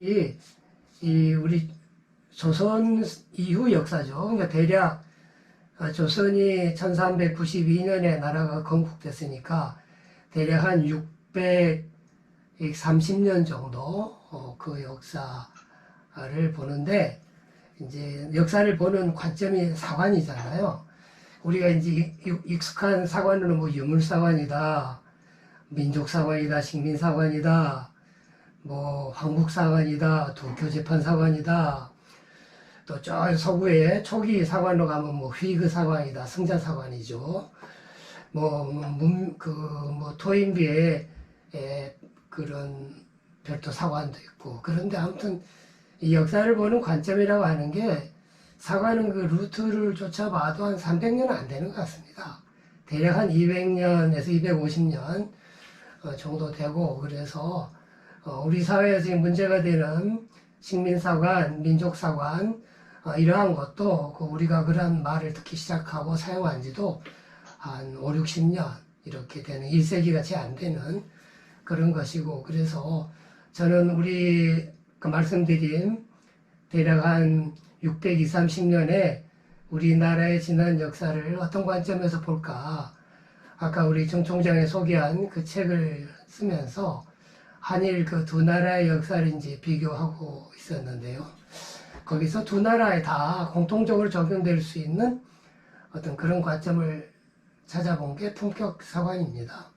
이 우리 조선 이후 역사죠. 그러니까 대략 조선이 1392년에 나라가 건국됐으니까 대략 한 630년 정도 그 역사를 보는데, 이제 역사를 보는 관점이 사관이잖아요. 우리가 이제 익숙한 사관으로 뭐 유물사관이다, 민족사관이다, 식민사관이다, 뭐 황국사관이다, 도쿄재판사관이다, 또 저 서구의 초기 사관으로 가면 뭐 휘그사관이다, 승자사관이죠. 뭐 토인비의 그런 별도 사관도 있고. 그런데 아무튼 이 역사를 보는 관점이라고 하는 게, 사관은 그 루트를 쫓아봐도 한 300년은 안 되는 것 같습니다. 대략 한 200년에서 250년 정도 되고, 그래서 우리 사회에서 지금 문제가 되는 식민사관, 민족사관, 이러한 것도 우리가 그런 말을 듣기 시작하고 사용한 지도 한 5, 60년 이렇게 되는, 1세기가 채 안 되는 그런 것이고, 그래서 저는 우리 말씀드린 대략 한 620, 30년에 우리나라의 지난 역사를 어떤 관점에서 볼까, 아까 우리 정 총장이 소개한 그 책을 쓰면서 한일 그 두 나라의 역사를 이제 비교하고 있었는데요. 거기서 두 나라에 다 공통적으로 적용될 수 있는 어떤 그런 관점을 찾아본 게 품격사관입니다.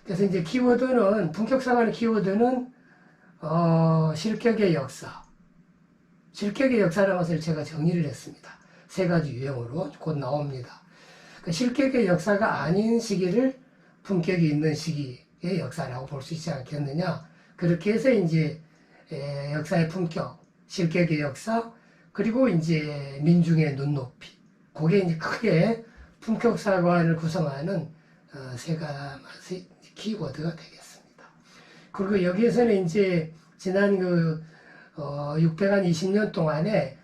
그래서 이제 키워드는, 품격사관의 키워드는 실격의 역사. 실격의 역사라는 것을 제가 정의를 했습니다. 세 가지 유형으로 곧 나옵니다. 그 실격의 역사가 아닌 시기를 품격이 있는 시기의 역사라고 볼 수 있지 않겠느냐. 그렇게 해서 이제 역사의 품격, 실격의 역사, 그리고 이제 민중의 눈높이. 그게 이제 크게 품격사관을 구성하는 세 가지 키워드가 되겠습니다. 그리고 여기에서는 이제 지난 620년 동안에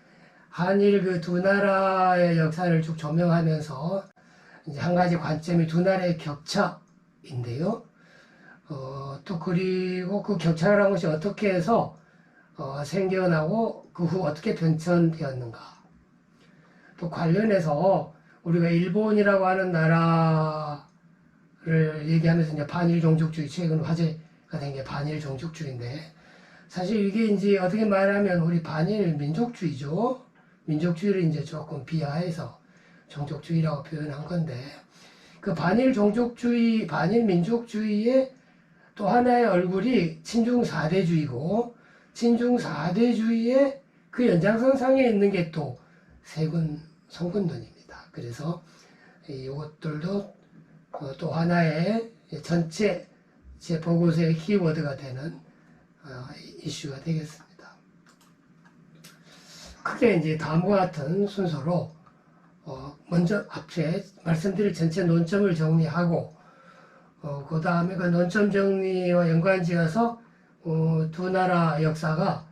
한일 그 두 나라의 역사를 쭉 조명하면서 이제 한 가지 관점이 두 나라의 격차인데요. 또 그리고 그 격차라는 것이 어떻게 해서 생겨나고 그 후 어떻게 변천되었는가. 또 관련해서 우리가 일본이라고 하는 나라를 얘기하면서 이제 반일 종족주의, 최근 화제가 된 게 반일 종족주의인데, 사실 이게 이제 어떻게 말하면 우리 반일 민족주의죠. 민족주의를 이제 조금 비하해서 종족주의라고 표현한 건데, 그 반일 종족주의, 반일 민족주의의 또 하나의 얼굴이 친중 4대주의고, 친중 4대주의의 그 연장선상에 있는 게 또 세군 성군론입니다. 그래서 이것들도 또 하나의 전체 제 보고서의 키워드가 되는 이슈가 되겠습니다. 크게 이제 다음과 같은 순서로 먼저 앞에 말씀드릴 전체 논점을 정리하고, 그 다음에 그 논점 정리와 연관지어서 두 나라 역사가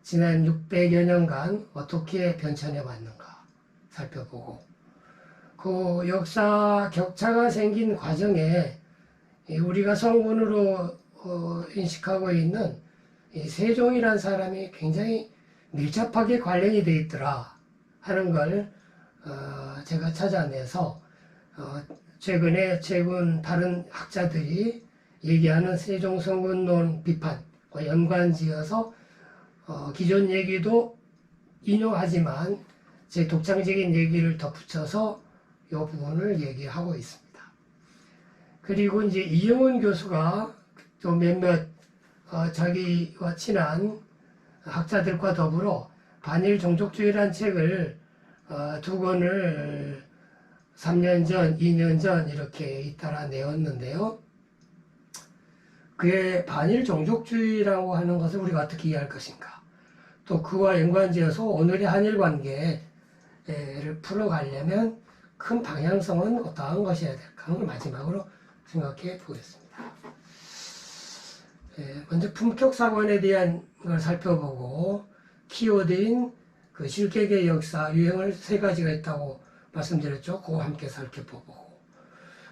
지난 600여 년간 어떻게 변천해 왔는가 살펴보고, 그 역사 격차가 생긴 과정에 우리가 성군으로 인식하고 있는 이 세종이라는 사람이 굉장히 밀접하게 관련이 되어 있더라 하는 걸 제가 찾아내서 최근에 최근 다른 학자들이 얘기하는 세종 성군론 비판과 연관지어서 기존 얘기도 인용하지만 제 독창적인 얘기를 덧붙여서 이 부분을 얘기하고 있습니다. 그리고 이제 이영훈 교수가 또 몇몇 자기와 친한 학자들과 더불어 반일 종족주의라는 책을 두 권을 3년 전, 2년 전 이렇게 잇따라 내었는데요. 그의 반일 종족주의라고 하는 것을 우리가 어떻게 이해할 것인가, 또 그와 연관지어서 오늘의 한일 관계를 풀어가려면 큰 방향성은 어떠한 것이어야 될까 하는 걸 마지막으로 생각해 보겠습니다. 먼저 품격사관에 대한 걸 살펴보고, 키워드인 그 실격의 역사 유형을 세 가지가 있다고 말씀드렸죠. 그거 함께 살펴보고,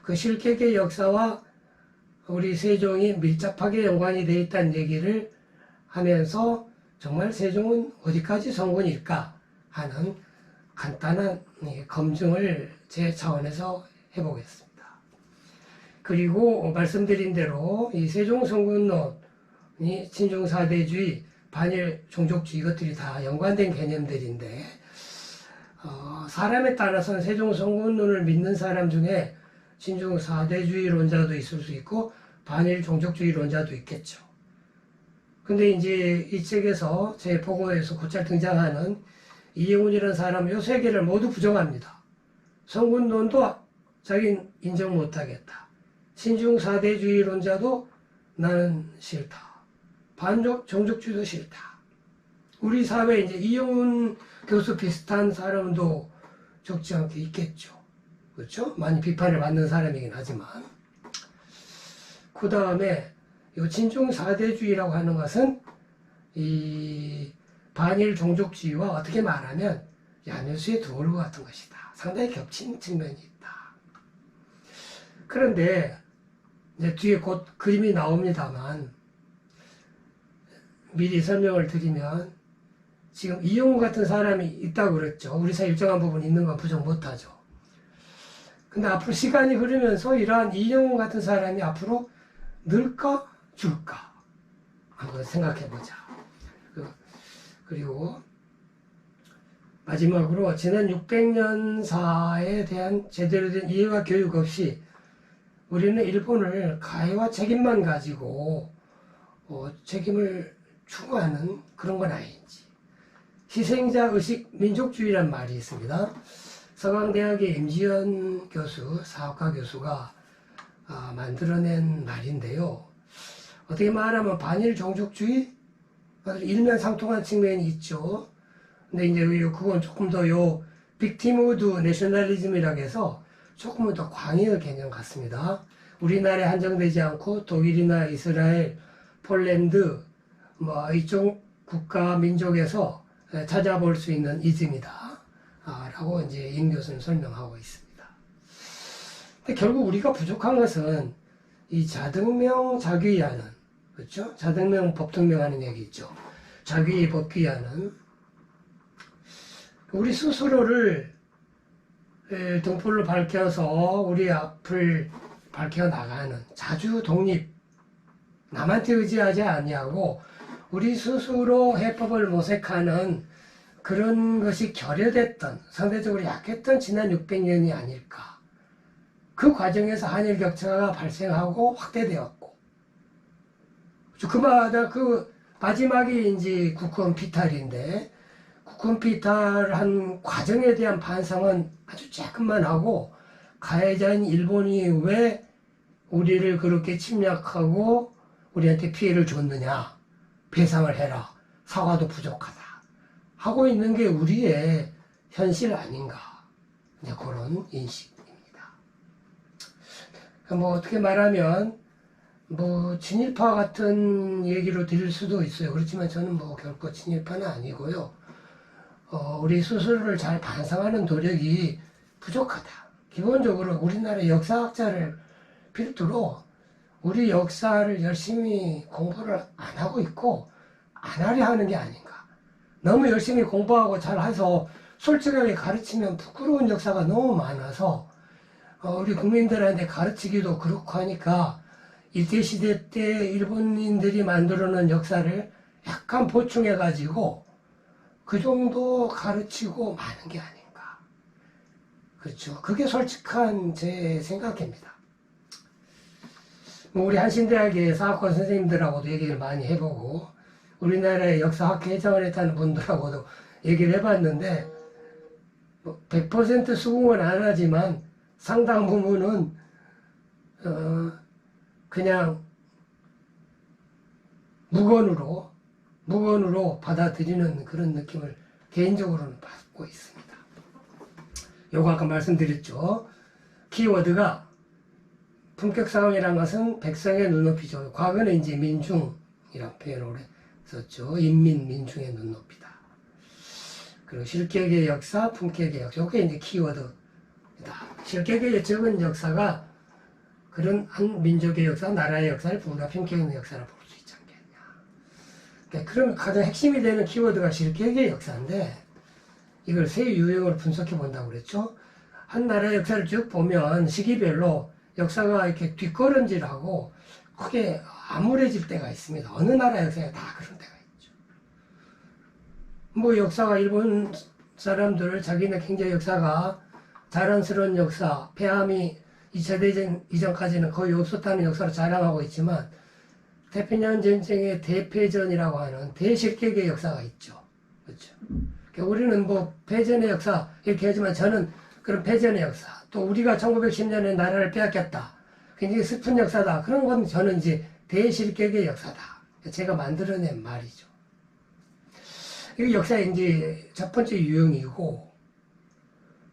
그 실격의 역사와 우리 세종이 밀접하게 연관이 되어 있다는 얘기를 하면서 정말 세종은 어디까지 성군일까 하는 간단한 검증을 제 차원에서 해보겠습니다. 그리고 말씀드린 대로 이 세종성군론이 친중사대주의, 반일 종족주의 이것들이 다 연관된 개념들인데 사람에 따라서는 세종성군론을 믿는 사람 중에 친중사대주의론자도 있을 수 있고 반일 종족주의론자도 있겠죠. 근데 이제 이 책에서 제 보고에서 곧잘 등장하는 이영훈이라는 사람 요 세 개를 모두 부정합니다. 성군론도 자기는 인정 못하겠다. 친중사대주의론자도 나는 싫다. 반족 종족주의도 싫다. 우리 사회에 이제 이영훈 교수 비슷한 사람도 적지 않게 있겠죠. 그렇죠? 많이 비판을 받는 사람이긴 하지만. 그 다음에 이 친중사대주의라고 하는 것은 이 반일 종족주의와 어떻게 말하면 야녀수의 두 얼굴 같은 것이다. 상당히 겹친 측면이 있다. 그런데 이제 뒤에 곧 그림이 나옵니다만 미리 설명을 드리면 지금 이영훈 같은 사람이 있다고 그랬죠. 우리 사회 일정한 부분 있는 건 부정 못하죠. 근데 앞으로 시간이 흐르면서 이러한 이영훈 같은 사람이 앞으로 늘까 줄까 한번 생각해보자. 그리고 마지막으로 지난 600년사에 대한 제대로 된 이해와 교육 없이 우리는 일본을 가해와 책임만 가지고 책임을 추구하는 그런 건 아닌지. 희생자 의식 민족주의란 말이 있습니다. 서강대학의 임지연 교수, 사학과 교수가 만들어낸 말인데요. 어떻게 말하면 반일 종족주의? 일면상통한 측면이 있죠. 근데 이제 그건 조금 더 빅티무드 내셔널리즘이라고 해서 조금은 더 광의의 개념 같습니다. 우리나라에 한정되지 않고 독일이나 이스라엘, 폴란드, 이쪽 국가 민족에서 찾아볼 수 있는 이즘이다. 라고 이제 임 교수는 설명하고 있습니다. 근데 결국 우리가 부족한 것은 이 자등명 자귀하는, 그렇죠? 자등명 법등명하는 얘기 있죠. 자귀 법귀하는 우리 스스로를 등불로 밝혀서 우리 앞을 밝혀 나가는 자주 독립, 남한테 의지하지 아니하고 우리 스스로 해법을 모색하는 그런 것이 결여됐던, 상대적으로 약했던 지난 600년이 아닐까. 그 과정에서 한일 격차가 발생하고 확대되었고, 그마다 그 마지막이 이제 국헌 피탈인데, 국헌 피탈한 과정에 대한 반성은 아주 조금만 하고, 가해자인 일본이 왜 우리를 그렇게 침략하고 우리한테 피해를 줬느냐, 배상을 해라, 사과도 부족하다 하고 있는 게 우리의 현실 아닌가, 이제 그런 인식입니다. 어떻게 말하면 친일파 같은 얘기로 드릴 수도 있어요. 그렇지만 저는 결코 친일파는 아니고요. 우리 스스로를 잘 반성하는 노력이 부족하다. 기본적으로 우리나라 역사학자를 필두로 우리 역사를 열심히 공부를 안 하고 있고 안 하려 하는 게 아닌가. 너무 열심히 공부하고 잘 해서 솔직하게 가르치면 부끄러운 역사가 너무 많아서 우리 국민들한테 가르치기도 그렇고 하니까 일제시대 때 일본인들이 만들어 놓은 역사를 약간 보충해 가지고 그 정도 가르치고 마는 게 아닌가. 그렇죠. 그게 솔직한 제 생각입니다. 우리 한신대학의 사학과 선생님들하고도 얘기를 많이 해보고 우리나라의 역사학회 회장을 했다는 분들하고도 얘기를 해봤는데 100% 수긍은 안 하지만 상당 부분은 그냥 무건으로 받아들이는 그런 느낌을 개인적으로는 받고 있습니다. 요거 아까 말씀드렸죠. 키워드가 품격상황이라는 것은 백성의 눈높이죠. 과거는 이제 민중이라는 표현을 썼죠. 인민, 민중의 눈높이다. 그리고 실격의 역사, 품격의 역사. 이게 이제 키워드다. 실격의 적은 역사가 그런 한 민족의 역사, 나라의 역사를 우리가 품격 있는 역사를 볼 수 있지 않겠냐. 그럼 가장 핵심이 되는 키워드가 실격의 역사인데 이걸 세 유형으로 분석해 본다고 그랬죠. 한 나라의 역사를 쭉 보면 시기별로 역사가 이렇게 뒷걸음질하고 크게 암울해질 때가 있습니다. 어느 나라 역사에 다 그런 때가 있죠. 뭐 역사가 일본 사람들 자기네 굉장히 역사가 자랑스러운 역사, 패함이 2차 대전 이전까지는 거의 없었다는 역사를 자랑하고 있지만 태평양 전쟁의 대패전이라고 하는 대실격의 역사가 있죠. 그렇죠. 우리는 뭐 패전의 역사 이렇게 하지만 저는 그런 패전의 역사 또 우리가 1910년에 나라를 빼앗겼다. 굉장히 슬픈 역사다. 그런 건 저는 이제 대실격의 역사다. 제가 만들어낸 말이죠. 이 역사의 이제 첫 번째 유형이고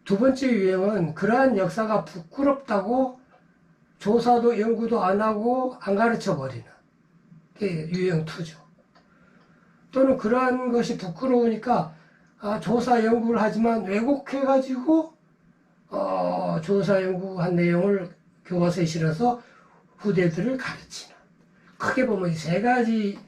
두 번째 유형은 그러한 역사가 부끄럽다고 조사도 연구도 안 하고 안 가르쳐 버리는 게 유형 2죠. 또는 그러한 것이 부끄러우니까 조사 연구를 하지만 왜곡해가지고 조사 연구한 내용을 교과서에 실어서 후대들을 가르치는 크게 보면 이 세 가지